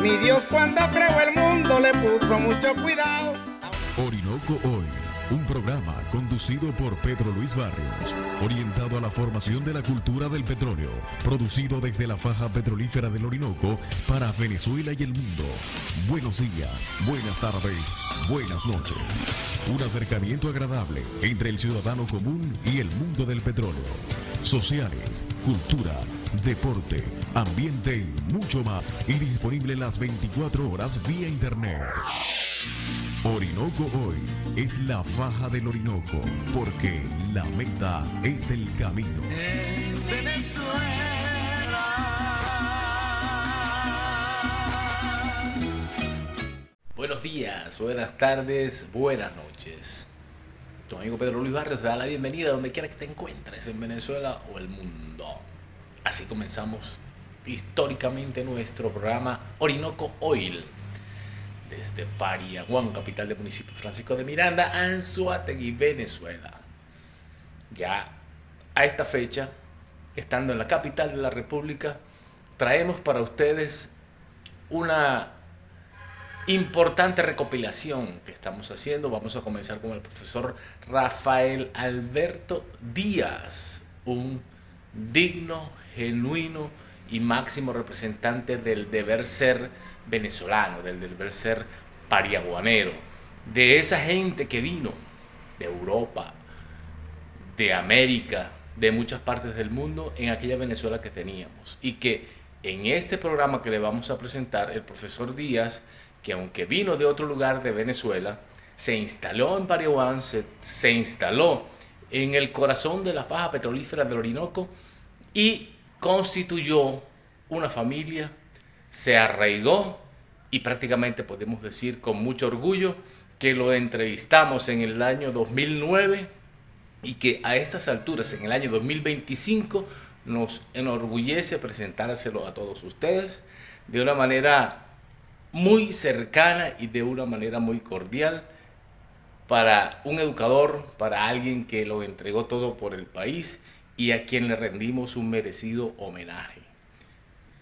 Mi Dios cuando creó el mundo le puso mucho cuidado. Orinoco Hoy, un programa conducido por Pedro Luis Barrios, orientado a la formación de la cultura del petróleo, producido desde la faja petrolífera del Orinoco para Venezuela y el mundo. Buenos días, buenas tardes, buenas noches. Un acercamiento agradable entre el ciudadano común y el mundo del petróleo. Sociales, cultura, deporte, ambiente y mucho más. Y disponible las 24 horas vía internet. Orinoco Hoy es la faja del Orinoco, porque la meta es el camino. En Venezuela. Buenos días, buenas tardes, buenas noches. Tu amigo Pedro Luis Barrios te da la bienvenida donde quiera que te encuentres, en Venezuela o el mundo. Así comenzamos históricamente nuestro programa Orinoco Oil. Desde Pariaguán, capital del municipio Francisco de Miranda, Anzoátegui, Venezuela. Ya a esta fecha, estando en la capital de la República, traemos para ustedes una importante recopilación que estamos haciendo. Vamos a comenzar con el profesor Rafael Alberto Díaz, un digno, genuino y máximo representante del deber ser venezolano, del deber ser pariaguanero, de esa gente que vino de Europa, de América, de muchas partes del mundo, en aquella Venezuela que teníamos, y que en este programa que le vamos a presentar, el profesor Díaz, que aunque vino de otro lugar de Venezuela, se instaló en Pariaguán, se instaló en el corazón de la faja petrolífera del Orinoco y constituyó una familia, se arraigó, y prácticamente podemos decir con mucho orgullo que lo entrevistamos en el año 2009 y que a estas alturas, en el año 2025, nos enorgullece presentárselo a todos ustedes de una manera muy cercana y de una manera muy cordial, para un educador, para alguien que lo entregó todo por el país y a quien le rendimos un merecido homenaje.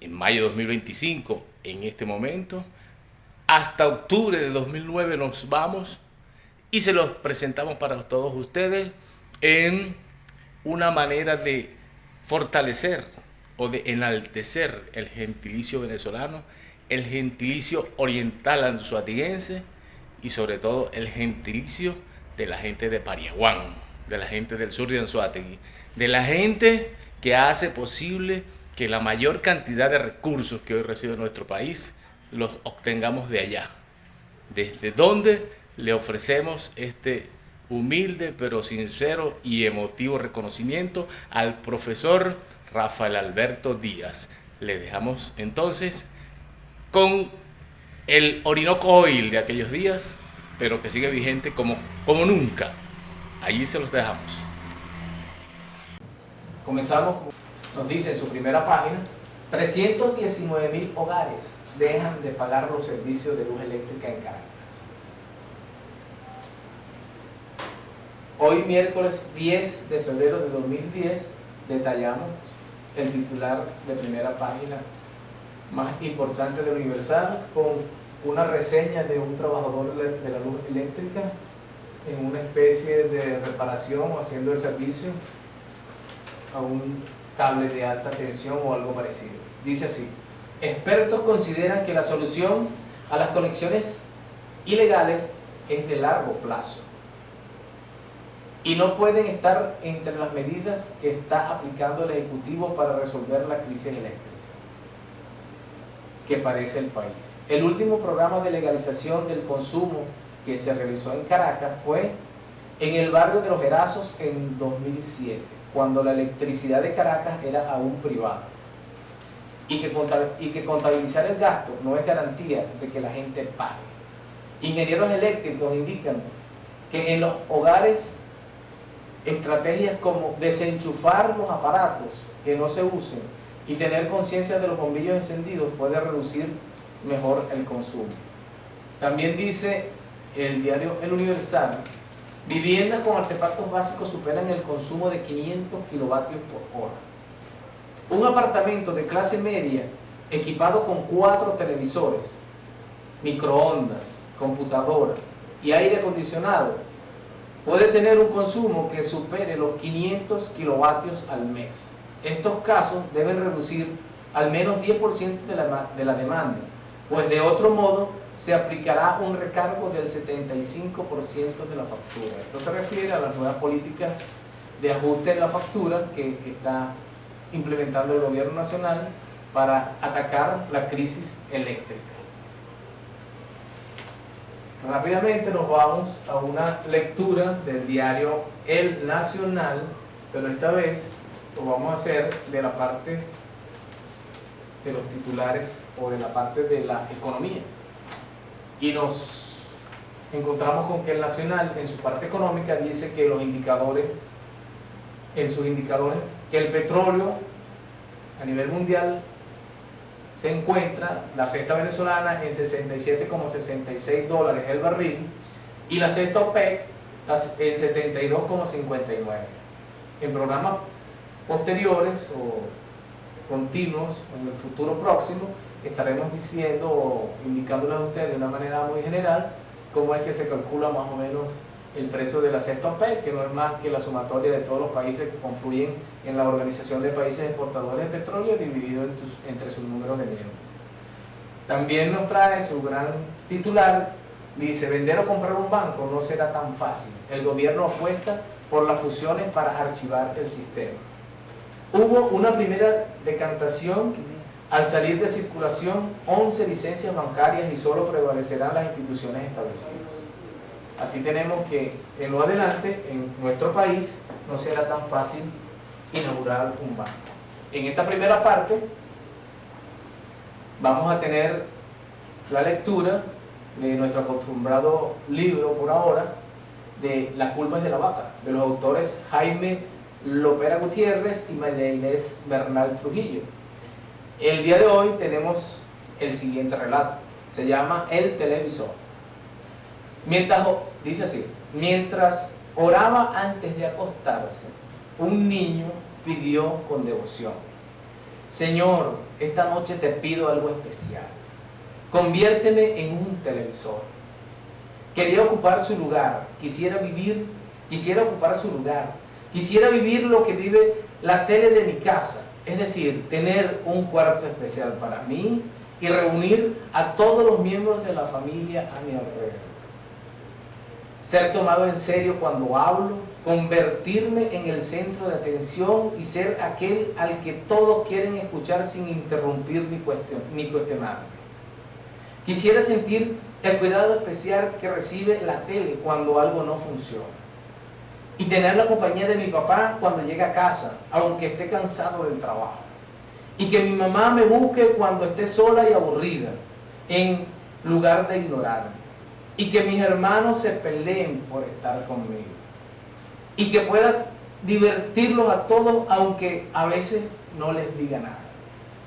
En mayo de 2025, en este momento, hasta octubre de 2009 nos vamos y se los presentamos para todos ustedes en una manera de fortalecer o de enaltecer el gentilicio venezolano, el gentilicio oriental anzoatiguense y sobre todo el gentilicio de la gente de Pariaguán, de la gente del sur de Anzoátegui, de la gente que hace posible que la mayor cantidad de recursos que hoy recibe nuestro país los obtengamos de allá, desde donde le ofrecemos este humilde pero sincero y emotivo reconocimiento al profesor Rafael Alberto Díaz. Le dejamos entonces con el Orinoco Oil de aquellos días, pero que sigue vigente como nunca. Allí se los dejamos. Comenzamos, nos dice en su primera página, 319.000 hogares dejan de pagar los servicios de luz eléctrica en Caracas. Hoy, miércoles 10 de febrero de 2010, detallamos el titular de primera página más importante de Universal, con una reseña de un trabajador de la luz eléctrica en una especie de reparación o haciendo el servicio a un cable de alta tensión o algo parecido. Dice así: expertos consideran que la solución a las conexiones ilegales es de largo plazo y no pueden estar entre las medidas que está aplicando el Ejecutivo para resolver la crisis eléctrica que padece el país. El último programa de legalización del consumo que se realizó en Caracas fue en el barrio de Los Herazos en 2007, cuando la electricidad de Caracas era aún privada, y que contabilizar el gasto no es garantía de que la gente pague. Ingenieros eléctricos indican que en los hogares estrategias como desenchufar los aparatos que no se usen y tener conciencia de los bombillos encendidos puede reducir mejor el consumo. También dice el diario El Universal: viviendas con artefactos básicos superan el consumo de 500 kilovatios por hora. Un apartamento de clase media equipado con 4 televisores, microondas, computadora y aire acondicionado, puede tener un consumo que supere los 500 kilovatios al mes. Estos casos deben reducir al menos 10% de la demanda, pues de otro modo se aplicará un recargo del 75% de la factura. Esto se refiere a las nuevas políticas de ajuste de la factura que está implementando el gobierno nacional para atacar la crisis eléctrica. Rápidamente nos vamos a una lectura del diario El Nacional, pero esta vez lo vamos a hacer de la parte de los titulares o de la parte de la economía. Y nos encontramos con que El Nacional, en su parte económica, dice que los indicadores, en sus indicadores, que el petróleo a nivel mundial se encuentra, la cesta venezolana, en $67,66 el barril, y la cesta OPEC en 72,59. En programas posteriores o continuos, en el futuro próximo, estaremos diciendo o indicándoles a ustedes de una manera muy general cómo es que se calcula más o menos el precio de la cesta OPEC, que no es más que la sumatoria de todos los países que confluyen en la Organización de Países Exportadores de Petróleo, dividido entre sus números de miembros. También nos trae su gran titular, dice: vender o comprar un banco no será tan fácil. El gobierno apuesta por las fusiones para archivar el sistema. Hubo una primera decantación al salir de circulación 11 licencias bancarias y solo prevalecerán las instituciones establecidas. Así tenemos que en lo adelante, en nuestro país, no será tan fácil inaugurar un banco. En esta primera parte vamos a tener la lectura de nuestro acostumbrado libro por ahora, de La culpa es de la vaca, de los autores Jaime Lopera Gutiérrez y María Inés Bernal Trujillo. El día de hoy tenemos el siguiente relato, se llama El televisor. Dice así: mientras oraba antes de acostarse, un niño pidió con devoción: Señor, esta noche te pido algo especial, conviérteme en un televisor. Quería ocupar su lugar, quisiera ocupar su lugar, quisiera vivir lo que vive la tele de mi casa, es decir, tener un cuarto especial para mí y reunir a todos los miembros de la familia a mi alrededor. Ser tomado en serio cuando hablo, convertirme en el centro de atención y ser aquel al que todos quieren escuchar sin interrumpir ni cuestionarme. Quisiera sentir el cuidado especial que recibe la tele cuando algo no funciona. Y tener la compañía de mi papá cuando llegue a casa, aunque esté cansado del trabajo. Y que mi mamá me busque cuando esté sola y aburrida, en lugar de ignorarme. Y que mis hermanos se peleen por estar conmigo. Y que puedas divertirlos a todos, aunque a veces no les diga nada.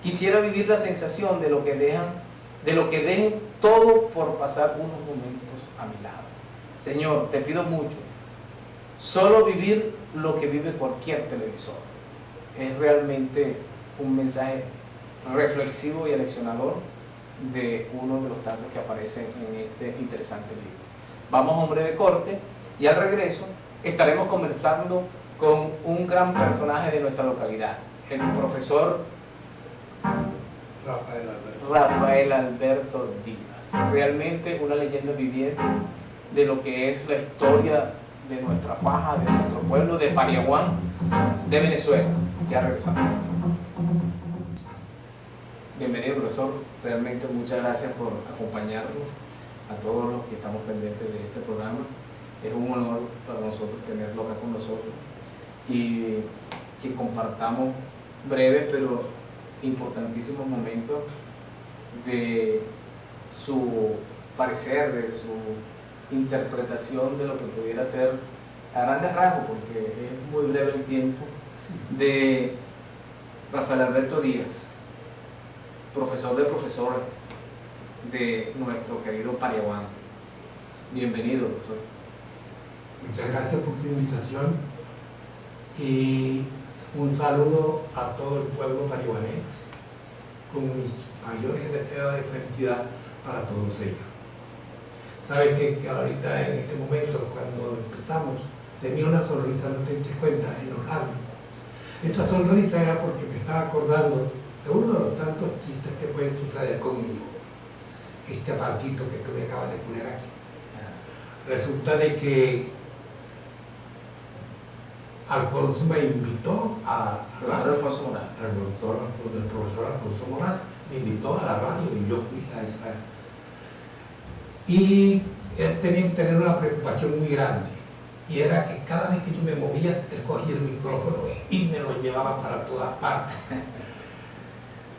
Quisiera vivir la sensación de lo que dejen todo por pasar unos momentos a mi lado. Señor, te pido mucho. Solo vivir lo que vive cualquier televisor. Es realmente un mensaje reflexivo y aleccionador de uno de los tantos que aparecen en este interesante libro. Vamos a un breve corte y al regreso estaremos conversando con un gran personaje de nuestra localidad, el profesor Rafael Alberto Díaz. Realmente una leyenda viviente de lo que es la historia de nuestra faja, de nuestro pueblo, de Pariaguán, de Venezuela. Ya regresamos. Bienvenido, profesor. Realmente muchas gracias por acompañarnos, a todos los que estamos pendientes de este programa. Es un honor para nosotros tenerlo acá con nosotros y que compartamos breves pero importantísimos momentos de su parecer, de su interpretación de lo que pudiera ser, a grandes rasgos, porque es muy breve el tiempo, de Rafael Alberto Díaz, profesor de profesores de nuestro querido Pariaguán. Bienvenido, profesor. Muchas gracias por tu invitación y un saludo a todo el pueblo pariaguanés, con mis mayores deseos de felicidad para todos ellos. Sabes que ahorita en este momento, cuando empezamos, tenía una sonrisa, no te diste cuenta, en los labios. Esa sonrisa era porque me estaba acordando de uno de los tantos chistes que pueden suceder conmigo. Este apartito que tú me acabas de poner aquí. Resulta de que Alfonso me invitó a El profesor Alfonso Morales. el profesor Alfonso Morales me invitó a la radio y yo fui a esa. Y él tenía que tener una preocupación muy grande, y era que cada vez que yo me movía, él cogía el micrófono y me lo llevaba para todas partes.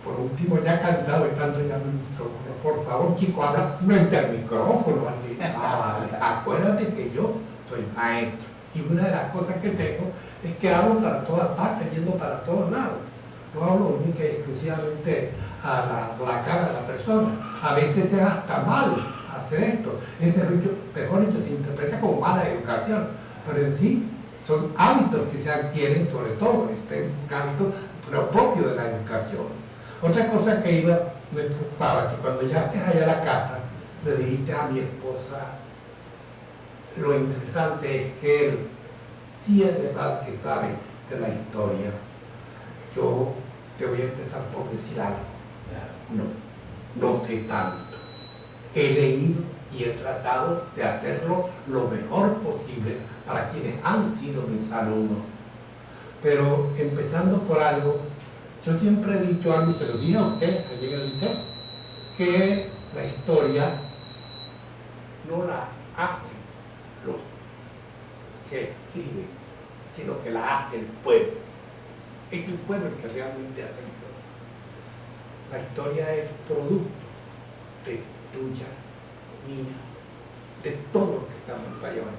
Por último, ya cansado de tanto llamar el micrófono, por favor, chico, habla frente al micrófono. Vale, acuérdate que yo soy maestro, y una de las cosas que tengo es que hablo para todas partes, yendo para todos lados. No hablo única y exclusivamente a la cara de la persona. A veces es hasta mal hacer esto. Es mejor dicho, se interpreta como mala educación, pero en sí son hábitos que se adquieren, sobre todo, este es un hábito propio de la educación. Otra cosa que me preocupaba, que cuando llegaste allá a la casa, le dijiste a mi esposa, lo interesante es que él sí es verdad que sabe de la historia. Yo te voy a empezar por decir algo. No sé tanto. He leído y he tratado de hacerlo lo mejor posible para quienes han sido mis alumnos. Pero empezando por algo, yo siempre he dicho algo, y se lo dije a usted, allí en el liceo, que la historia no la hacen los que escriben, sino que la hace el pueblo. Es el pueblo el que realmente hace la historia. La historia es producto de tuya, mía, de todos los que estamos en Payabán,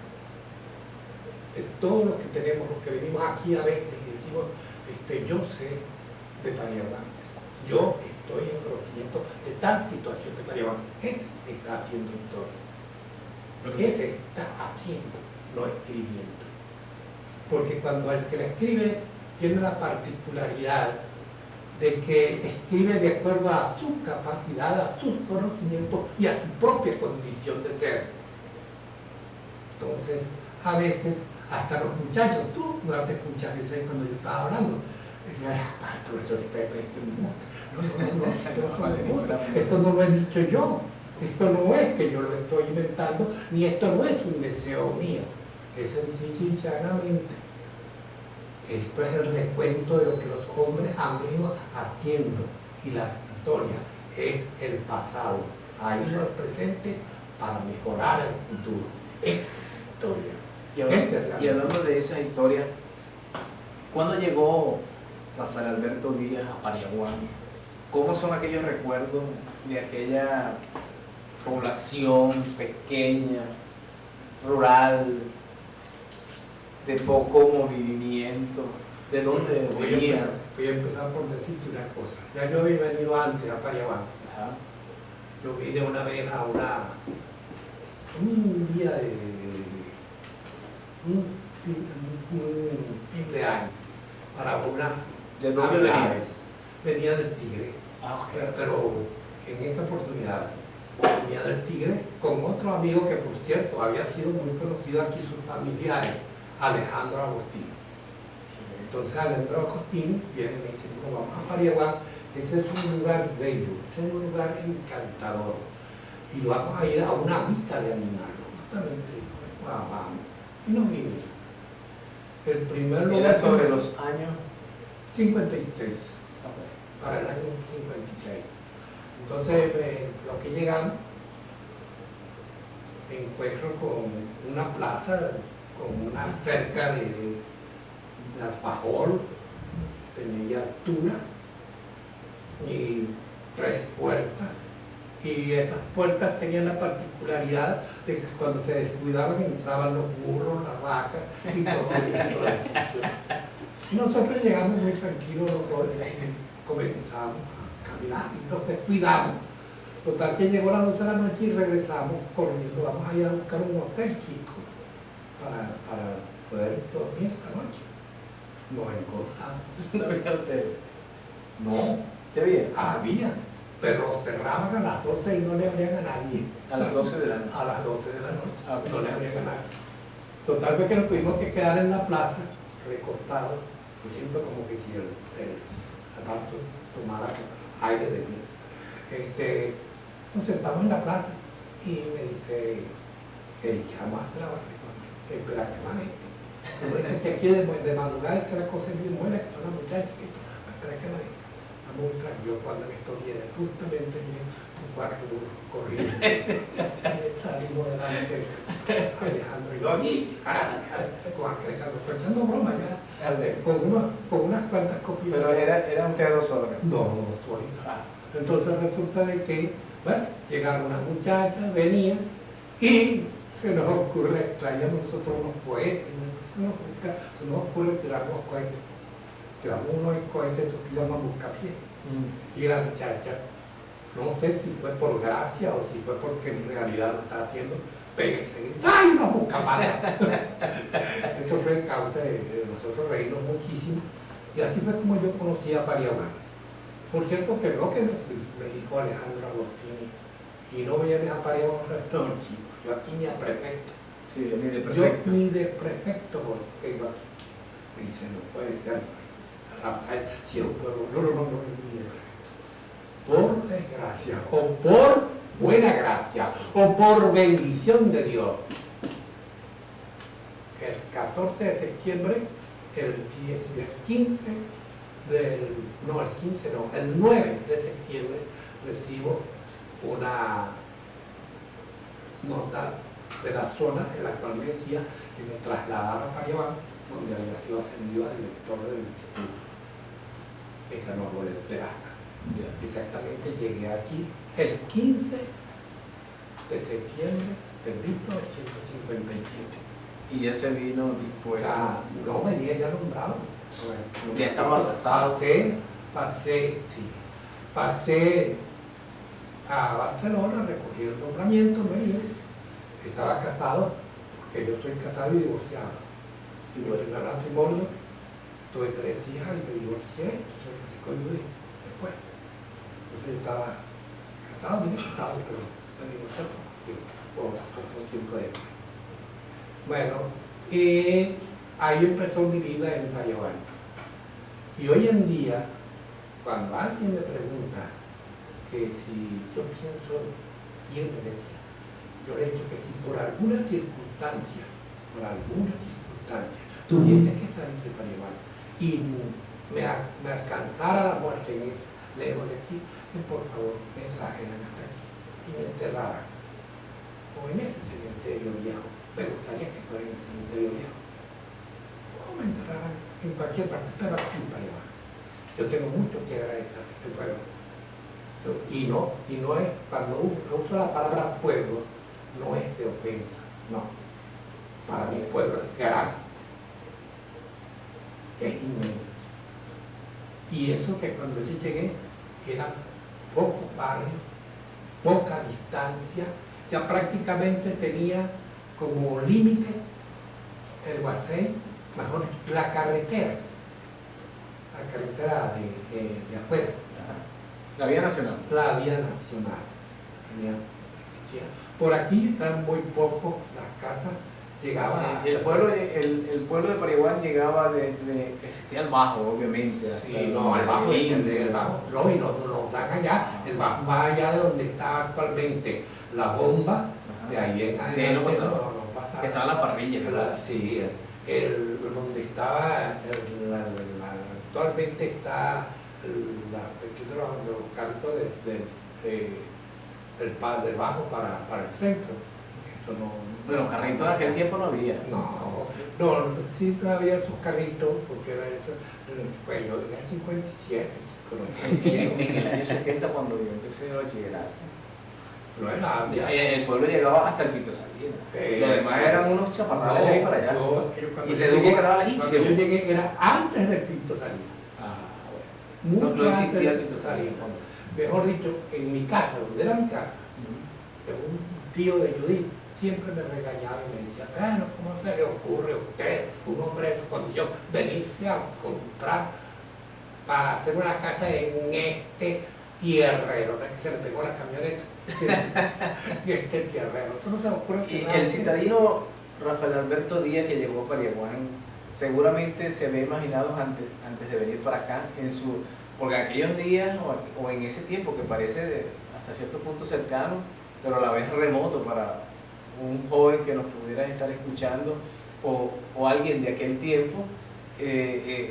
de todos los que tenemos, los que venimos aquí a veces y decimos, yo sé de Payabán, yo estoy en conocimiento de tal situación de Payabán. Ese está haciendo historia. Ese está haciendo, no escribiendo. Porque cuando el que la escribe tiene la particularidad de que escribe de acuerdo a su capacidad, a sus conocimientos y a su propia condición de ser. Entonces, a veces, hasta los muchachos, tú no te escuchas veces cuando yo estaba hablando, profesor, esto no lo he dicho yo, esto no es que yo lo estoy inventando, ni esto no es un deseo mío, es sencillo y llanamente. Esto es el recuento de lo que los hombres han venido haciendo, y la historia es el pasado, ha ido al presente para mejorar el futuro. Esa es la historia. Y hablando de esa historia, ¿cuándo llegó Rafael Alberto Díaz a Paniaguán? ¿Cómo son aquellos recuerdos de aquella población pequeña, rural, de poco movimiento? ¿De dónde venía? Voy a empezar por decirte una cosa. Ya yo había venido antes a Paniaguán. Yo vine una vez a un día de un fin de año para una. ¿De dónde venía? Venía del Tigre. Pero en esa oportunidad venía del Tigre con otro amigo que, por cierto, había sido muy conocido aquí, sus familiares, Alejandro Agostino. Entonces Alejandro Agostino viene y me dice, bueno, vamos a Paniaguán, ese es un lugar bello, ese es un lugar encantador, y vamos a ir a una misa de animales. Justamente, vamos, y nos vinimos. El primer lugar ¿Era sobre los años? 56, para el año 56. Entonces, lo que llegamos, me encuentro con una plaza, con una cerca de alfajor, de media altura, y 3 puertas. Y esas puertas tenían la particularidad de que cuando se descuidaban entraban los burros, las vacas y todo eso. Y nosotros llegamos muy tranquilos, comenzamos a caminar y nos descuidamos. Total que llegó a las 12 de la noche y regresamos corriendo. Vamos a ir a buscar un hotel chico para poder dormir esta noche. Nos encontramos. ¿No había hotel? No. ¿Se había? Había, pero lo cerraban a las 12 y no le abrían a nadie. A las 12 de la noche. A las 12 de la noche, Ah, ok. no le abrían a nadie. Total vez que nos tuvimos que quedar en la plaza, recortados, yo siento como que si el aparato tomara aire de mí. Nos sentamos en la plaza y me dice, ¿qué vamos a hacer ahora? Espera que van esto. Uno dice que aquí de madrugada es que la cosa es bien buena, que son las muchachas, que espera que van esto. Vamos a entrar. Yo cuando esto viene, justamente viene un cuarto corriendo. Salimos delante, Alejandro y yo, con Alejandro, estoy echando broma ya, con unas cuantas copias. Pero eran ustedes dos solos. No, solito. Ah, Entonces resulta de que, bueno, llegaron unas muchachas, venían y se nos ocurre, traíamos nosotros unos cohetes, se nos ocurre tirar unos cohetes. Tiramos unos cohetes, esos que llaman buscapiés. Y la muchacha, no sé si fue por gracia o si fue porque en realidad lo estaba haciendo, pega y se grita, ¡ay, una buscapatas! Eso fue causa de nosotros reírnos muchísimo. Y así fue como yo conocí a Pariaguán. Por cierto, que lo que me dijo Alejandro Agostini, y no vienes a Pariaguán, no, chico, yo aquí ni a prefecto. sí, ni de Yo prefecto. ni de prefecto vengo aquí. Me dice, no puede ser, Rafael, si es un pueblo, no, ni de prefecto. Por desgracia, o por buena gracia, o por bendición de Dios. El 14 de septiembre, el 9 de septiembre recibo una nota de la zona en la cual me decía que me trasladara a Pariaguán, donde había sido ascendido a director del instituto Mecano Arboleda Peraza. Exactamente, llegué aquí el 15 de septiembre de 1957. Y ya se vino dispuesto. No venía ya nombrado. Ya estaba casado. Pasé a Barcelona, recogí el nombramiento, me vine. Estaba casado, porque yo soy casado y divorciado. Y mi primer matrimonio, tuve 3 hijas y me divorcié, entonces me casé con Judith después. Entonces yo estaba casado, vine casado, pero me divorcié por un tiempo después. Bueno, y ahí empezó mi vida en Pariaguán. Y hoy en día, cuando alguien me pregunta que si yo pienso irme de aquí, yo le he dicho que si por alguna circunstancia, tuviese que salir de Pariaguán y me alcanzara la muerte lejos de aquí, que por favor me trajeran hasta aquí y me enterraran. O en ese cementerio viejo, me gustaría que fuera en el cementerio viejo. O me enterraran en cualquier parte, pero aquí en Pariaguán. Yo tengo mucho que agradecer a este pueblo. Y no es, cuando uso la palabra pueblo, no es de ofensa, no. Para mí pueblo es grande, es inmenso. Y eso que cuando yo llegué eran pocos barrios, poca distancia, ya prácticamente tenía como límite el Guasey, mejor la carretera de afuera. La vía nacional. La vía nacional. Por aquí eran muy pocos las casas, llegaba El pueblo de Pariaguán llegaba desde, existía el Bajo, obviamente. Sí, no, el Bajo, no, y nos dan allá, el Bajo va allá de donde está actualmente la bomba, de ahí en adelante no pasaba. Que estaban las parrillas. Sí, donde estaba, actualmente está los carritos del Bajo para el centro. Eso no, Pero carritos de aquel tiempo no había. No, sí había esos carritos, porque era eso, pues yo en el 57, En el año 70, cuando yo empecé a bachillerato, no era ya. el pueblo llegaba hasta el Pito Salinas. Los demás eran unos chaparrales de ahí para allá. Y se tuvo que era lejísimo. Cuando yo llegué era antes del Pinto Salinas. Bueno. Mucho No antes existía el del Pinto Pinto Salinas. Salinas. Mejor dicho, en mi casa, donde era mi casa, un tío de Judith siempre me regañaba y me decía, bueno, ¿cómo se le ocurre a usted, un hombre, cuando yo venirse a comprar para hacer una casa en este tierrero, no es que se le pegó la camioneta. Y este tierrero, eso no se me ocurre. Y el citadino Rafael Alberto Díaz, que llegó a Pariaguán, seguramente se había imaginado antes de venir para acá, porque aquellos días o en ese tiempo que parece hasta cierto punto cercano, pero a la vez remoto para un joven que nos pudiera estar escuchando o alguien de aquel tiempo,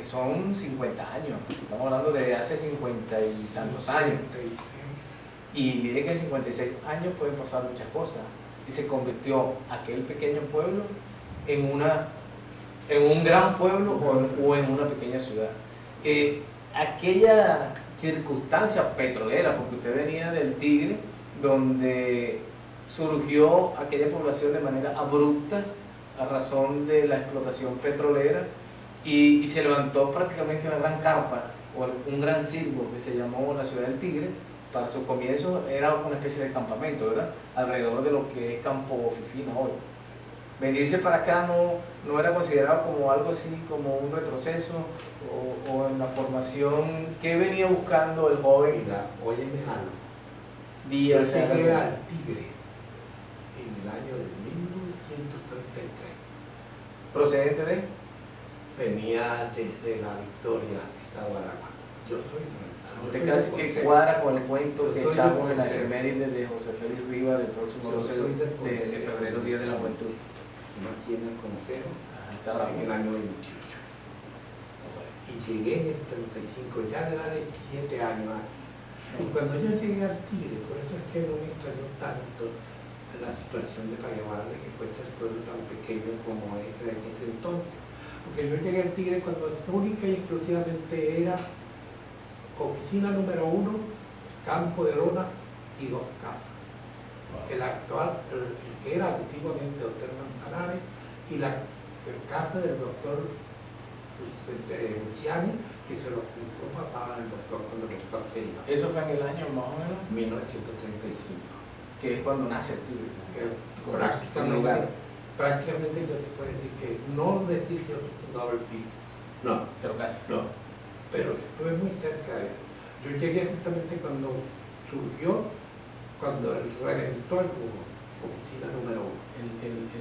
son 50 años, estamos hablando de hace 50 y tantos años. Y mire que en 56 años pueden pasar muchas cosas. Y se convirtió aquel pequeño pueblo en un gran pueblo o en una pequeña ciudad. Aquella circunstancia petrolera, porque usted venía del Tigre, donde surgió aquella población de manera abrupta a razón de la explotación petrolera y se levantó prácticamente una gran carpa o un gran circo que se llamó la Ciudad del Tigre. Para sus comienzos era una especie de campamento, ¿verdad? Alrededor de lo que es campo oficina hoy. Venirse para acá no era considerado como algo así, como un retroceso o en la formación que venía buscando el joven. Mira, óyeme algo. Díaz. Yo llegué al Tigre en el año de 1933. ¿Procedente de? Venía desde la Victoria, Estado Aragua. Yo soy de Usted casi que cuadra con el cuento que echamos en la efeméride de José Félix Rivas del próximo 12 de febrero, Día de la Juventud. Nací en el Consejo Ajá, en el año 28. Y llegué en el 35, ya de edad de 7 años aquí. Y cuando yo llegué al Tigre, por eso es que no me extrañó tanto la situación de Pariaguán, de que fuese el pueblo tan pequeño como ese de ese entonces. Porque yo llegué al Tigre cuando única y exclusivamente era oficina número 1, campo de lona y 2 casas. El actual, el que era antiguamente Hotel Manzanares y la casa del doctor Luciani, que se lo compró papá al doctor cuando el doctor se iba. ¿Eso fue en el año más o menos? 1935. Que es cuando nace el Tigre. Prácticamente yo se puede decir que no decir que yo soy fundador del Tigre. No. Pero casi. No. Pero estuve muy cerca de eso. Yo llegué justamente cuando surgió, cuando reventó el muro, oficina número 1.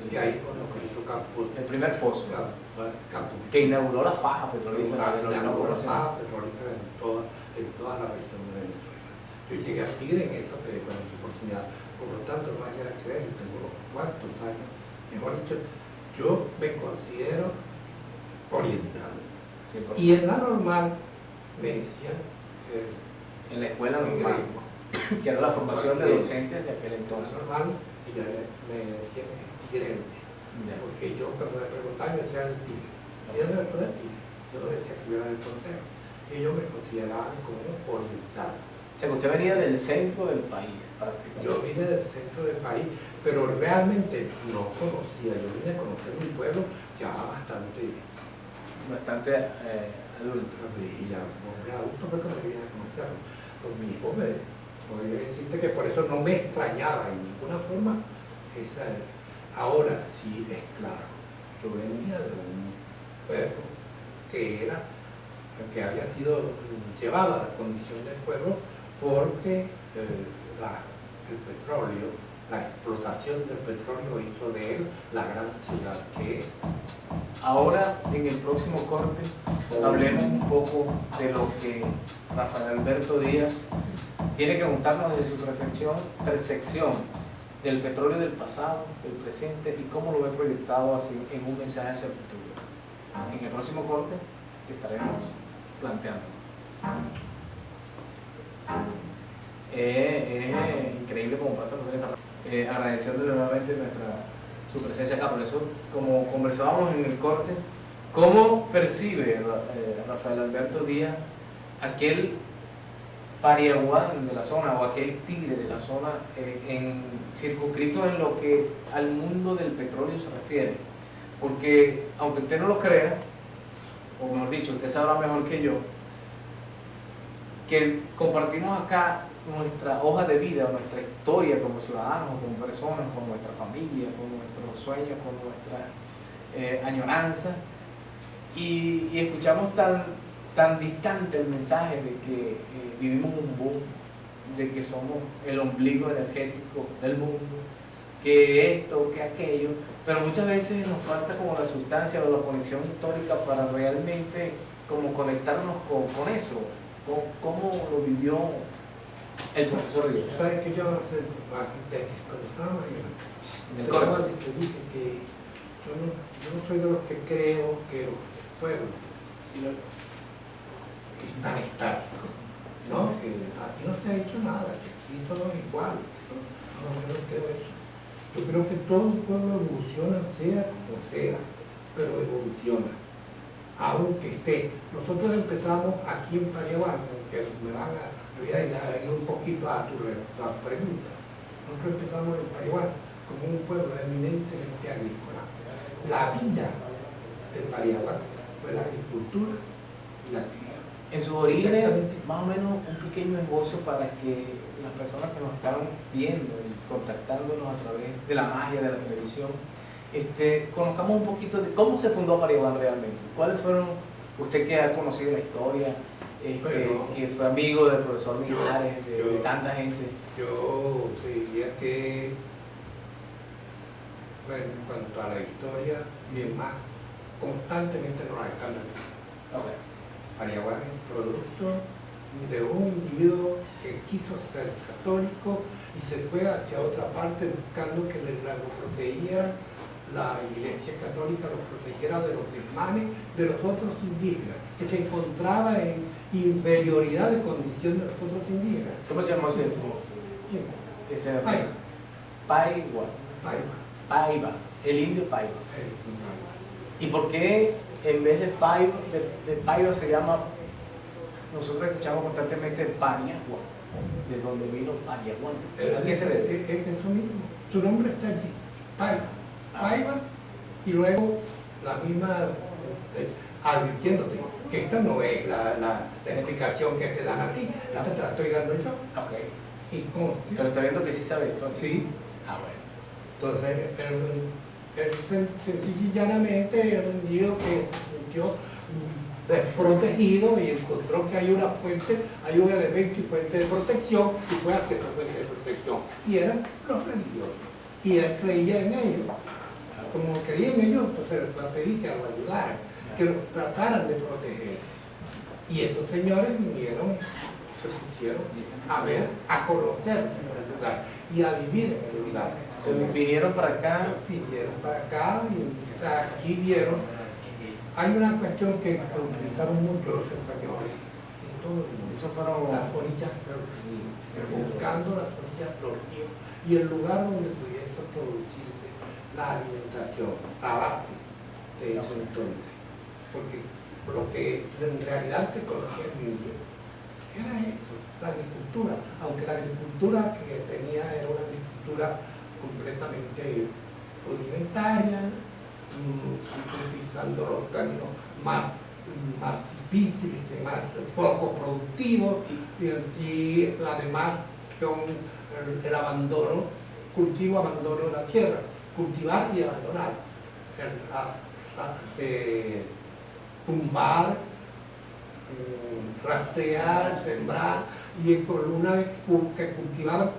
Que ahí cuando se hizo Campos. El primer pozo. Campos. Que inauguró la faja petrolífera. Inauguró la faja petrolífera en toda la región de Venezuela. Yo llegué a Tigre en esa oportunidad. Por lo tanto, no vaya a creer, yo tengo unos cuantos años. Mejor dicho, yo me considero oriental. 100%. Y en la normal me decían en la escuela normal, que era la formación de docentes de aquel entonces. Normal, y yo me decían tigrense, porque yo cuando me preguntaban yo decía el Tigre. Y yo no era el Tigre, yo decía que yo era del Consejo. Ellos me consideraban como oriental. O sea, que usted venía del centro del país, prácticamente. Yo vine del centro del país, pero realmente no conocía. Yo vine a conocer un pueblo ya bastante adulto. Y ya, hombre adulto fue cuando vine a conocerlo. Los mismos voy a decirte que por eso no me extrañaba en ninguna forma. Ahora sí es claro, yo venía de un pueblo que había sido llevado a la condición del pueblo porque el petróleo, la explotación del petróleo hizo de él la gran ciudad que es. Ahora, en el próximo corte, hablemos un poco de lo que Rafael Alberto Díaz tiene que contarnos desde su percepción del petróleo del pasado, del presente y cómo lo ve proyectado así en un mensaje hacia el futuro. En el próximo corte que estaremos planteando. Es increíble cómo pasa agradeciéndole nuevamente su presencia acá. Por eso, como conversábamos en el corte, ¿cómo percibe Rafael Alberto Díaz aquel Pariaguán de la zona o aquel Tigre de la zona circunscrito en lo que al mundo del petróleo se refiere? Porque aunque usted no lo crea, o mejor dicho, usted sabrá mejor que yo, que compartimos acá nuestra hoja de vida, nuestra historia como ciudadanos, como personas, con nuestra familia, con nuestros sueños, con nuestra añoranza, y escuchamos tan distante el mensaje de que vivimos un boom, de que somos el ombligo energético del mundo, que esto, que aquello, pero muchas veces nos falta como la sustancia o la conexión histórica para realmente como conectarnos con eso, con cómo lo vivió el profesor Ríos. ¿Sabes que yo cuando estaba En el estaba, corte. te dije que yo no soy de los que creo que los pueblos están estáticos, ¿no? Que aquí no se ha hecho nada, que aquí todo es igual. Yo no creo eso. Yo creo que todo pueblo evoluciona, sea como sea, pero evoluciona. Aunque esté. Nosotros empezamos aquí en Pariaguán, que me voy a ir un poquito a tu pregunta. Nosotros empezamos en Pariaguán como un pueblo eminentemente agrícola. La vida de Pariaguán fue la agricultura y la cría. En sus orígenes, Exactamente. más o menos un pequeño esbozo para que las personas que nos están viendo y contactándonos a través de la magia de la televisión, conozcamos un poquito de cómo se fundó Pariaguán realmente. ¿Cuáles fueron, usted que ha conocido la historia, Bueno, que fue amigo del profesor Mijares, de tanta gente? Yo diría que, bueno, en cuanto a la historia y demás, constantemente nos están dando. Okay. Pariaguán es producto de un individuo que quiso ser católico y se fue hacia otra parte buscando que lo protegiera la Iglesia Católica, lo protegiera de los desmanes de los otros indígenas, que se encontraba en inferioridad de condición de los otros indígenas. ¿Cómo se llamó ese? Bien. Ese Paiva. Paiva. Paiva. Paiva. El indio Paiva. Paiva. ¿Y por qué en vez de Paiva se llama, nosotros escuchamos constantemente Pariaguán, de donde vino Pariaguán? ¿A qué se debe? Es eso mismo. Su nombre está allí. Paiva. Paiva, y luego la misma, advirtiéndote que esta no es la explicación que te dan a ti, esta te la estoy dando yo. Ok. Y con, Pero está viendo que sí sabe esto. sí, Ah, bueno. entonces él sencillo y llanamente era un niño que se sintió desprotegido y encontró que hay una fuente, hay un elemento y fuente de protección, y fue hacia esa fuente de protección. Y eran los religiosos. Y él creía en ellos. Como creía en ellos, entonces les pedí que lo ayudaran, que los trataran de proteger. Y estos señores vinieron, se pusieron a ver, a conocer el lugar y a vivir en el lugar. Se vinieron para acá. Vinieron para acá y entonces aquí vieron. Hay una cuestión que utilizaron mucho los españoles en todo el mundo. Eso fueron Las orillas del río, buscando las orillas del río y el lugar donde pudiese producirse la alimentación, la base de ese entonces. Porque lo que en realidad se conocía el indio era eso, la agricultura, aunque la agricultura que tenía era una agricultura completamente rudimentaria, utilizando los términos más difíciles y más poco productivos, y además son el abandono, cultivo, abandono de la tierra, cultivar y abandonar, tumbar, rastrear, sembrar, y en columnas que cultivaban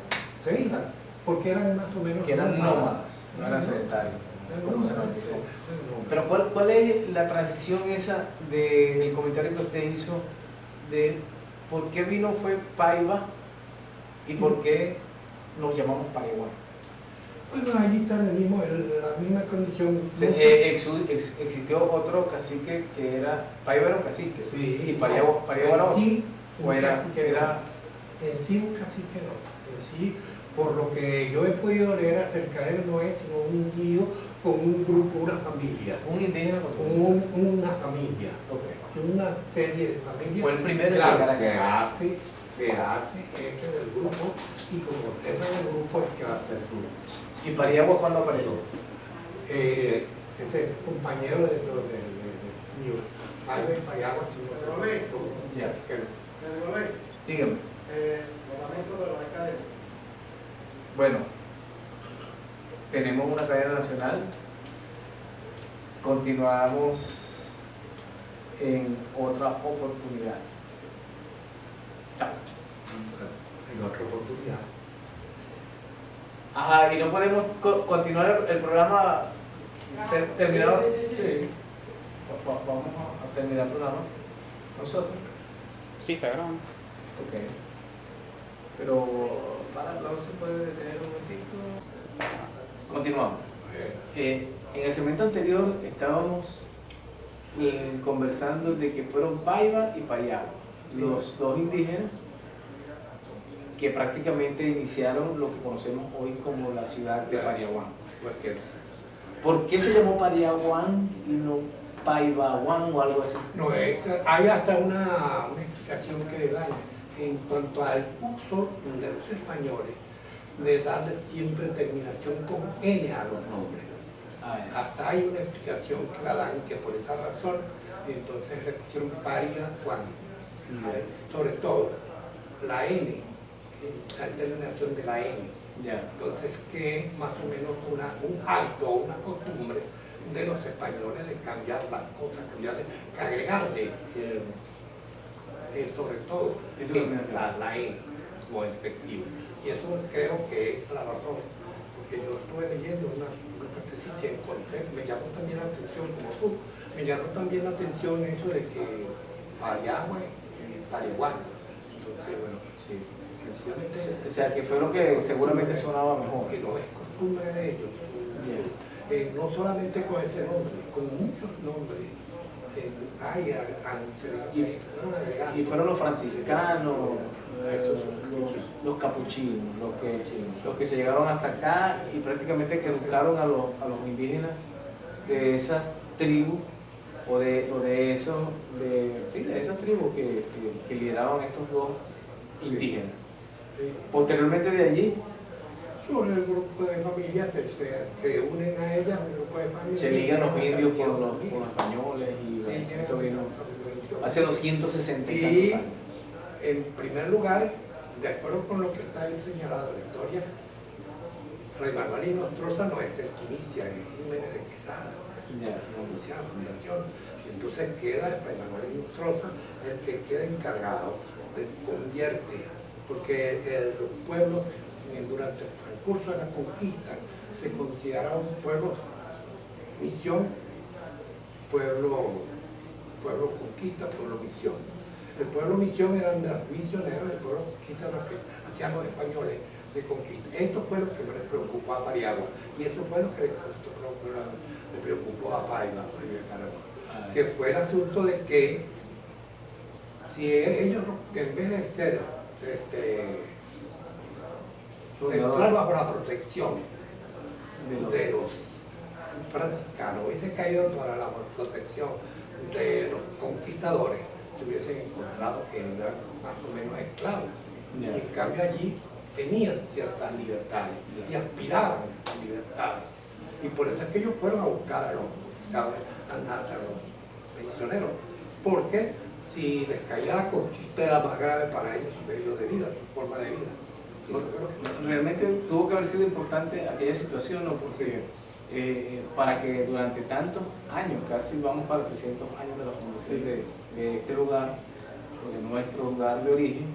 se iban, porque eran más o menos... que eran nómadas, no eran sedentarios. como se nos explicó. Pero ¿cuál es la transición esa del comentario que usted hizo de por qué vino fue Paiva y por qué nos llamamos Pariaguán? Bueno, allí está la misma condición. Existió otro cacique que era, Paiva era un cacique, Sí, y Pariaguán no, sí, o era, en sí un cacique no, en sí, por lo que yo he podido leer acerca de él, no es sino un individuo con un grupo, una familia. un indígena Una familia, okay. una serie de familias. Fue el primero en claro, llegar acá. se hace jefe del grupo y como jefe del grupo es que va a ser su... ¿Y Pariaguán cuándo aparece? Ese es compañero de mío. Paiva y Pariaguán, si no se lo Ya. Pedro Dígame. Parlamento de los académicos. Bueno, tenemos una cadena nacional, continuamos en otra oportunidad. Chao. en otra oportunidad. Ajá, y no podemos continuar el programa terminado. Sí. Vamos a terminar el programa. Nosotros. Sí, está grabando. Ok. Pero para no se puede detener un momentito. Continuamos. En el segmento anterior estábamos conversando de que fueron Paiva y Payagua, los dos indígenas que prácticamente iniciaron lo que conocemos hoy como la ciudad de Pariaguán. ¿Por qué se llamó Pariaguán y no Paivaguán o algo así? No, hay hasta una explicación que dan en cuanto al uso de los españoles de darle siempre terminación con N a los nombres. Hasta hay una explicación que la dan que por esa razón entonces le pusieron Pariaguán. Sobre todo la N, la terminación de la N. Entonces, que es más o menos un hábito o una costumbre de los españoles de cambiar las cosas, que agregarle sobre todo la N como efectivo. Y eso creo que es la razón, porque yo estuve leyendo una partecita y encontré, me llamó también la atención, como tú, me llamó también la atención eso de que Pariagua y Pariaguán. Entonces, bueno, sí. O sea, que fue lo que seguramente sonaba mejor. Que no es costumbre de ellos. No solamente con ese nombre, con muchos nombres. Y fueron los franciscanos, los capuchinos, los que se llegaron hasta acá y prácticamente que educaron a los indígenas de esas tribus de esas tribus que lideraban estos dos indígenas. Posteriormente de allí sobre el grupo de familias se unen a ellas, un grupo de familias. Se ligan los indios con los españoles y sí, esto vino hace 260 y tantos años. En primer lugar, de acuerdo con lo que está ahí señalado en la historia, Fray Manuel y Nostroza no es el que inicia, es Jiménez de Quesada, inicia la fundación. Y entonces queda Fray Manuel y Nostroza el que queda encargado de convierte, porque los pueblos durante el transcurso de la conquista se consideraron pueblos misión, pueblo conquista, pueblo misión. El pueblo misión eran los misioneros, el pueblo conquista los que hacían los españoles de conquista. Esto fue lo que les preocupó a Pariagua y eso fue lo que le preocupó a Paiva, que fue el asunto de que si ellos en vez de ser entrar bajo la protección de los franciscanos, hubiesen caído para la protección de los conquistadores, se hubiesen encontrado que eran más o menos esclavos. Y en cambio allí tenían ciertas libertades y aspiraban a esas libertades. Y por eso es que ellos fueron a buscar a los conquistadores, a los misioneros, porque si les caía la conquista era más grave para ellos su medio de vida, su forma de vida. Realmente tuvo que haber sido importante aquella situación, ¿no? Porque para que durante tantos años, casi vamos para 300 años de la fundación de este lugar, de nuestro lugar de origen,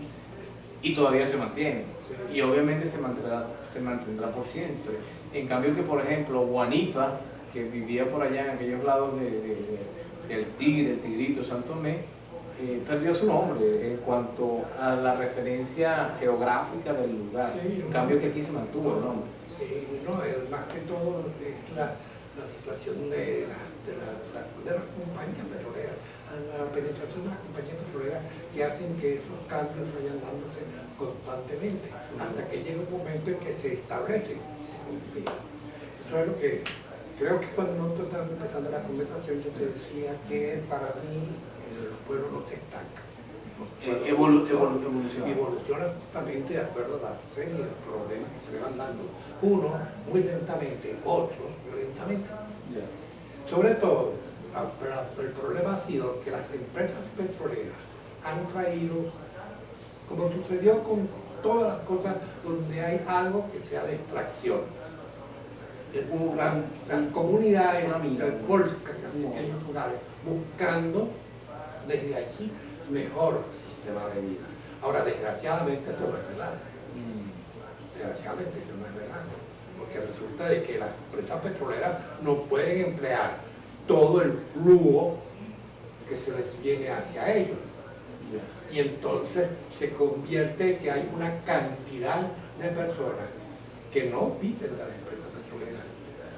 y todavía se mantiene, y obviamente se mantendrá por siempre. En cambio que, por ejemplo, Guanipa, que vivía por allá en aquellos lados del Tigre, el Tigrito, San Tomé, perdió su nombre en cuanto a la referencia geográfica del lugar. Sí, en cambio que aquí se mantuvo el nombre. Sí, no, más que todo es la situación de las compañías petroleras, la penetración de las compañías petroleras que hacen que esos cambios vayan dándose constantemente, hasta que llega un momento en que se establecen y se cumplen. Eso es lo que creo que cuando nosotros estábamos empezando la conversación yo te decía que para mí los pueblos no se estancan. Evolucionan justamente de acuerdo a la serie de problemas que se le van dando. Unos muy lentamente, otros violentamente. Sobre todo, el problema ha sido que las empresas petroleras han traído, como sucedió con todas las cosas donde hay algo que sea de extracción. Las comunidades se volcan hacia aquellos lugares buscando desde allí mejor sistema de vida. Ahora, desgraciadamente, esto no es verdad. Desgraciadamente esto no es verdad, porque resulta de que las empresas petroleras no pueden emplear todo el flujo que se les viene hacia ellos. Y entonces se convierte que hay una cantidad de personas que no viven de las empresas petroleras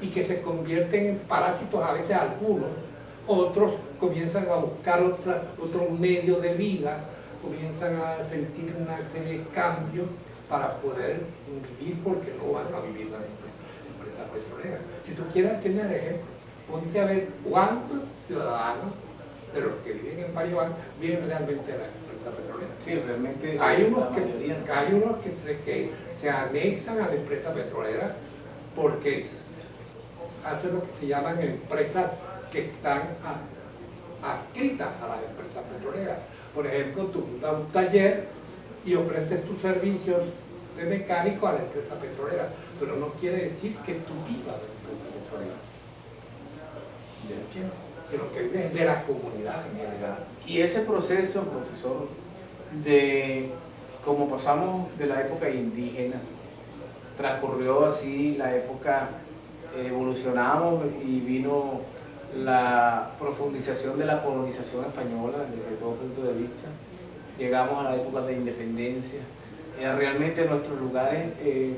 y que se convierten en parásitos a veces algunos, otros comienzan a buscar otro medio de vida, comienzan a sentir una serie de cambios para poder vivir porque no van a vivir las empresas petroleras. Si tú quieres tener ejemplo, ponte a ver cuántos ciudadanos de los que viven en Parihuán viven realmente de la empresa petrolera. Sí, realmente Hay la unos mayoría no. hay unos que se anexan a la empresa petrolera porque hacen lo que se llaman empresas que están adscritas a las empresas petroleras. Por ejemplo, tú das un taller y ofreces tus servicios de mecánico a la empresa petrolera, pero no quiere decir que tú vivas de la empresa petrolera. ¿Entiendes? Sino que vives de la comunidad en general. Y ese proceso, profesor, de como pasamos de la época indígena, transcurrió así la época, evolucionamos y vino la profundización de la colonización española desde todo punto de vista. Llegamos a la época de independencia. Realmente nuestros lugares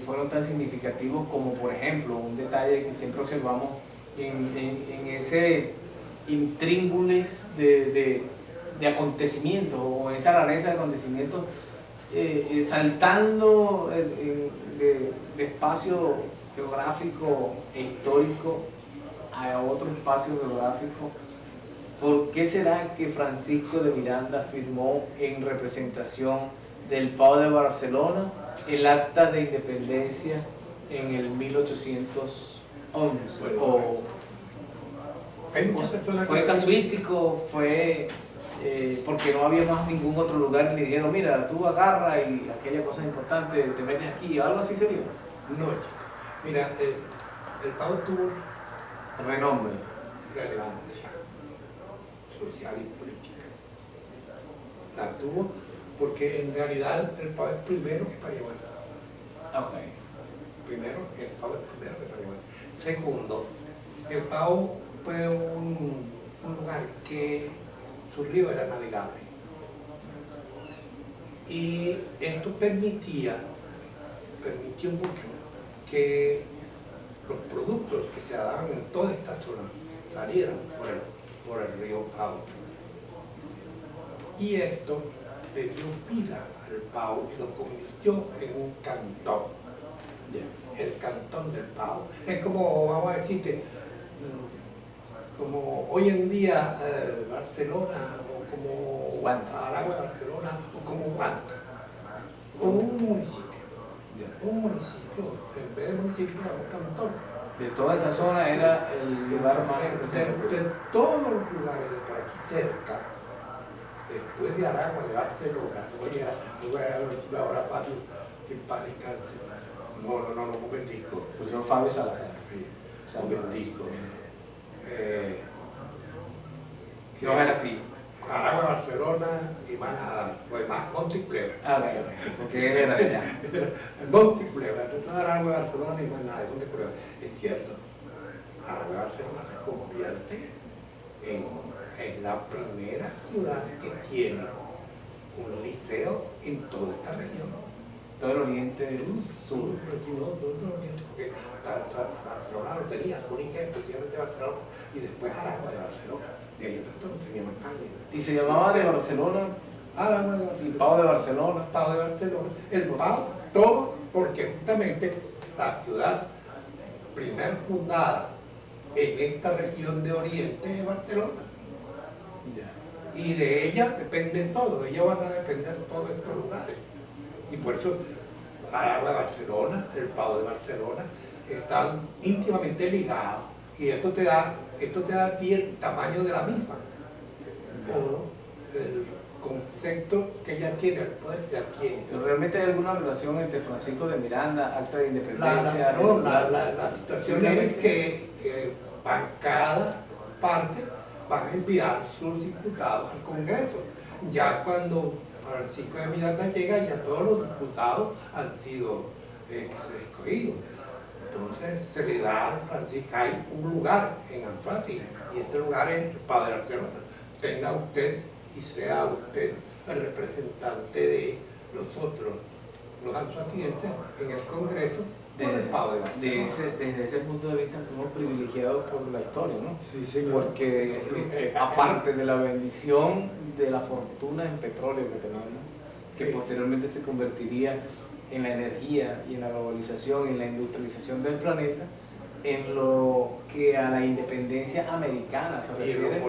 fueron tan significativos como, por ejemplo, un detalle que siempre observamos en ese intríngulis de acontecimientos, o esa rareza de acontecimientos, saltando de espacio geográfico e histórico a otro espacio geográfico. ¿Por qué será que Francisco de Miranda firmó en representación del Pau de Barcelona el acta de independencia en el 1811? Hay muchas personas ¿Fue que casuístico? ¿Fue porque no había más ningún otro lugar y le dijeron, mira, tú agarra y aquella cosa importante, te metes aquí, algo así sería? No, chico. Mira, el Pau tuvo Renombre. relevancia social y política. La tuvo porque en realidad el Pau es primero que Parihuán. Okay. Primero, el Pau es primero que Parihuán. Segundo, el Pau fue un lugar que su río era navegable. Y esto permitió mucho que los productos que se daban en toda esta zona salieran por el río Pau. Y esto le dio vida al Pau y lo convirtió en un cantón. El cantón del Pau. Es como, vamos a decirte, como hoy en día Barcelona, o como Guanta. Aragua de Barcelona, o como Guanta. Como un municipio. Un municipio, en vez de municipio era un cantón. De toda esta zona era el lugar más representativo. De todos los lugares de por aquí cerca, después de Aragua de Barcelona, no voy a decir ahora Pablo, que para descanse. No, un momentico. El profesor Fabio Salazar. Sí, un momentico. No era así. Aragua, Barcelona y Manada, pues más Monte y Culebra. Porque él era de allá. Monte y Culebra, todo Aragua, Barcelona y Manada, Monte y Culebra. Es cierto, Aragua, Barcelona se convierte en la primera ciudad que tiene un liceo en toda esta región. Todo el oriente sur. Todo el oriente, porque Barcelona lo tenía, única especialmente Barcelona, y después Aragua de Barcelona. Y ahí no tenía más nadie. Y se llamaba de Barcelona, Aragua de el Barcelona. Pau de Barcelona. Pau de Barcelona. El Pau, todo porque justamente la ciudad primero fundada en esta región de Oriente es Barcelona. Ya. Y de ella depende todo, de ella van a depender todos estos lugares. Y por eso Aragua de Barcelona, el Pau de Barcelona, están íntimamente ligados. Y esto te da a ti el tamaño de la misma, o el concepto que ella tiene, el poder que ella tiene. ¿Pero realmente hay alguna relación entre Francisco de Miranda, acta de independencia? La situación es que cada parte van a enviar sus diputados al Congreso. Ya cuando Francisco de Miranda llega y ya todos los diputados han sido escogidos. Entonces se le da a Francisco, hay un lugar en Anzoátegui y ese lugar es el Padre Barcelona. Tenga usted y sea usted el representante de nosotros, los anzoáteguenses, en el Congreso. Desde ese punto de vista fuimos privilegiados por la historia, ¿no? Sí, señor. Porque aparte de la bendición de la fortuna en petróleo que tenemos, que posteriormente se convertiría en la energía y en la globalización, en la industrialización del planeta, en lo que a la independencia americana se refiere,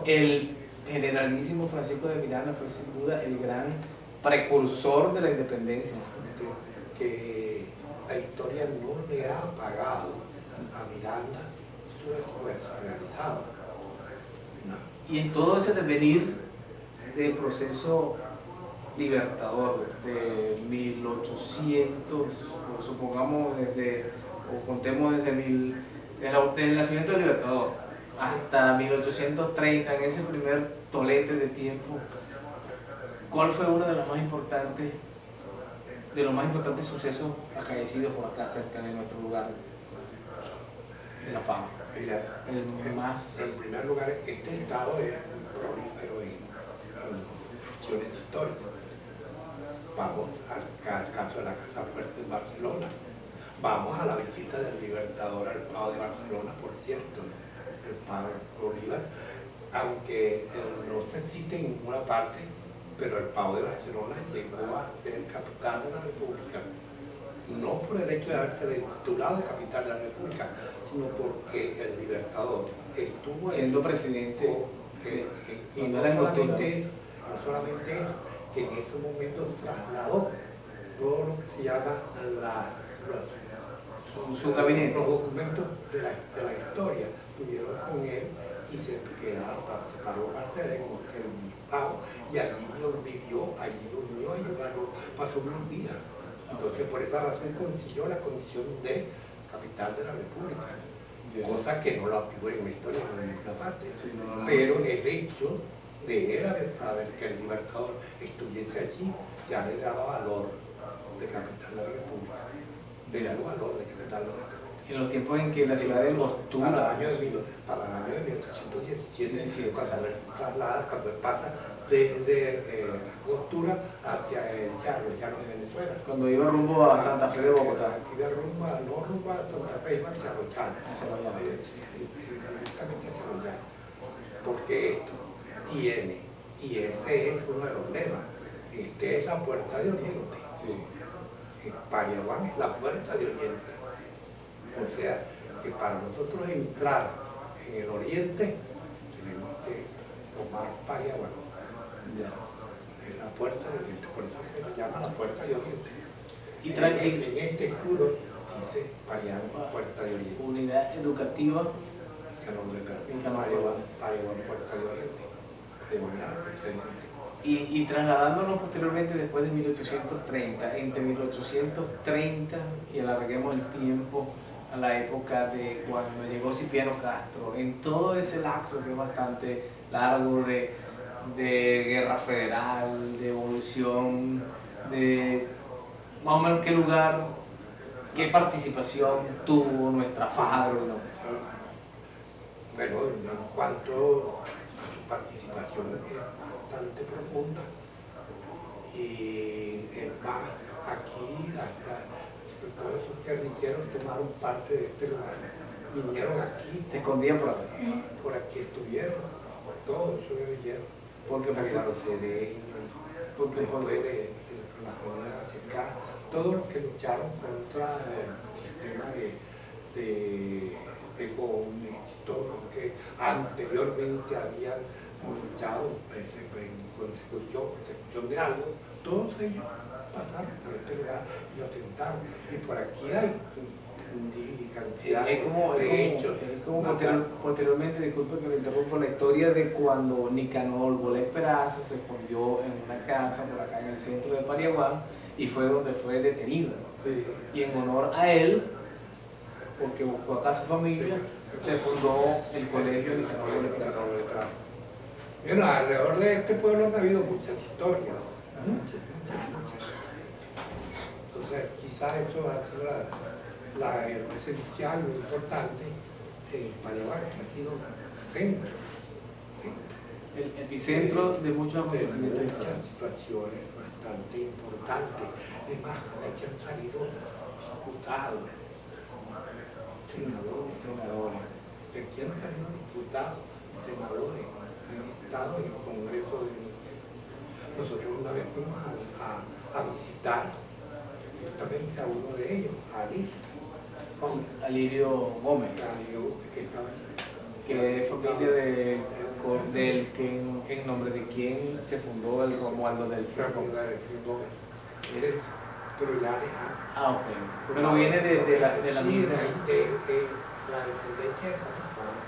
el generalísimo Francisco de Miranda fue sin duda el gran precursor de la independencia. Que la historia no le ha pagado a Miranda su esfuerzo realizado. No. Y en todo ese devenir del proceso libertador de 1800, o supongamos o contemos desde el nacimiento del Libertador hasta 1830, en ese primer tolete de tiempo, ¿cuál fue uno de los más importantes sucesos acaecidos por acá cerca de nuestro lugar de la fama? Mira, en primer lugar, este estado es muy prolífero en cuestiones históricas. Vamos al caso de la Casa Fuerte en Barcelona. Vamos a la visita del Libertador al Pavo de Barcelona, por cierto, el Pavo Bolívar, aunque no se cite en ninguna parte, pero el Pavo de Barcelona llegó a ser capital de la República, no por el hecho de haberse titulado capital de la República, sino porque el Libertador estuvo siendo presidente y no solamente eso, que en ese momento trasladó todo lo que se llama su gabinete. Los documentos de la historia estuvieron con él y se paró Barcelona en el Pavo y allí vivió, allí durmió y pasó unos días. Entonces por esa razón consiguió la condición de capital de la República, cosa que no la figura en la historia en ninguna parte. Sí, pero el hecho de haber saber que el Libertador estuviese allí ya le daba valor de capital de la República. Le dio valor de capital de la República. En los tiempos en que la ciudad de Angostura, para el año de 1817, cuando él traslada, cuando él pasa de Angostura hacia los llanos de Venezuela. Cuando iba rumbo a Santa Fe de Bogotá. Iba rumbo a Santa Fe, iba hacia los llanos. Directamente hacia los llanos. Porque esto tiene, y ese es uno de los lemas, es la puerta de Oriente. Sí. Pariaguán es la puerta de Oriente. O sea, que para nosotros entrar en el Oriente tenemos que tomar Pariaguán. Es la puerta de Oriente, por eso se le llama la puerta de Oriente. Y en este escudo dice Pariaguán, puerta de Oriente. Unidad educativa. Pariaguán, puerta de Oriente. Y trasladándonos posteriormente después de 1830, entre 1830 y alarguemos el tiempo a la época de cuando llegó Cipriano Castro, en todo ese lapso que es bastante largo de guerra federal, de evolución, de más o menos qué lugar, qué participación tuvo nuestra FARC. Bueno, en cuanto a su participación es bastante profunda y es más, aquí hasta todos esos guerrilleros tomaron parte de este lugar, vinieron aquí. ¿Se escondían por aquí? Por aquí estuvieron, todos esos guerrilleros. Porque los cedeños, después de la comunidad cercana, todos los que lucharon contra el sistema de Gómez, todos los que anteriormente habían luchado en consecución de algo, todos ellos pasaron por este lugar y lo asentaron. Y por aquí hay cantidad de hechos. Es como posteriormente, disculpe que le interrumpa, la historia de cuando Nicanor Bolé Peraza se escondió en una casa por acá en el centro de Pariaguán y fue donde fue detenido. Sí. Y en honor a él, porque buscó acá a su familia, se fundó el colegio Nicanor Bolé Peraza. Bueno, alrededor de este pueblo han habido muchas historias. muchas. Entonces, quizás eso ha sido lo esencial, lo importante en Paneagua, que ha sido centro El epicentro de muchos de acontecimientos muchas históricos. situaciones bastante importantes. Es más, de aquí han salido diputados, senadores, Senadores. de aquí han salido diputados y senadores, han estado en el Congreso de nosotros una vez fuimos a visitar justamente a uno de ellos, a Alirio Gómez, que estaba allí. que es familia del que en nombre de quien se fundó el Romualdo del Franco. Es- Pero ya lejano. Ah, ok. Pero viene de la Sí, misma. de ahí, de la descendencia de esa persona,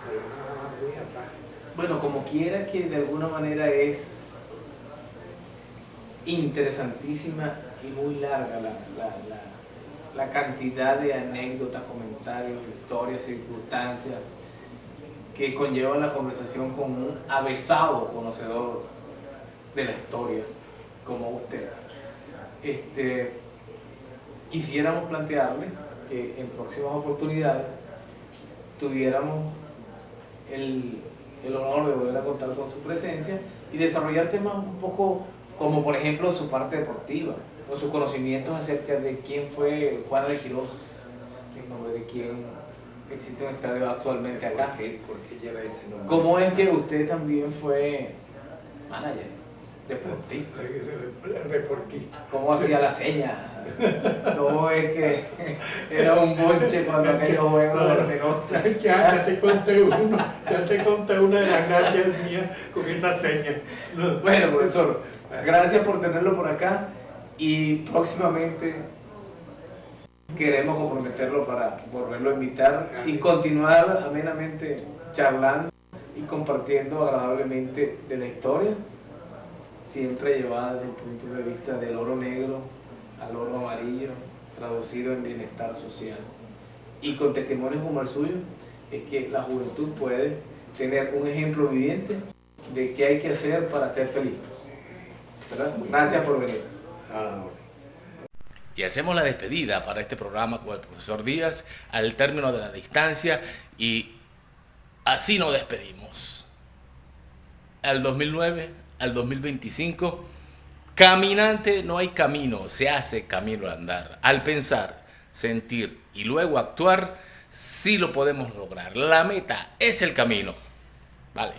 pero nada más muy atrás. Bueno, como quiera que de alguna manera es interesantísima y muy larga la cantidad de anécdotas, comentarios, historias, circunstancias que conllevan la conversación con un avesado conocedor de la historia como usted. Quisiéramos plantearle que en próximas oportunidades tuviéramos el honor de volver a contar con su presencia y desarrollar temas un poco como por ejemplo su parte deportiva o sus conocimientos acerca de quién fue Juana de Quirós, en nombre de quién existe un estadio actualmente acá. ¿Por qué lleva ese nombre? ¿Cómo es que usted también fue manager, deportista? Reportista. ¿Cómo hacía la seña? ¿Cómo es que era un bonche cuando aquellos juegos de pelota? Ya te conté una de las gracias mías con esa seña. No. Bueno, profesor, gracias por tenerlo por acá y próximamente queremos comprometerlo para volverlo a invitar y continuar amenamente charlando y compartiendo agradablemente de la historia, siempre llevada desde el punto de vista del oro negro al oro amarillo, traducido en bienestar social. Y con testimonios como el suyo, es que la juventud puede tener un ejemplo viviente de qué hay que hacer para ser feliz. ¿Verdad? Gracias por venir. Y hacemos la despedida para este programa con el profesor Díaz al término de la distancia y así nos despedimos. Al 2009, al 2025, caminante no hay camino, se hace camino al andar. Al pensar, sentir y luego actuar, sí lo podemos lograr. La meta es el camino. Vale.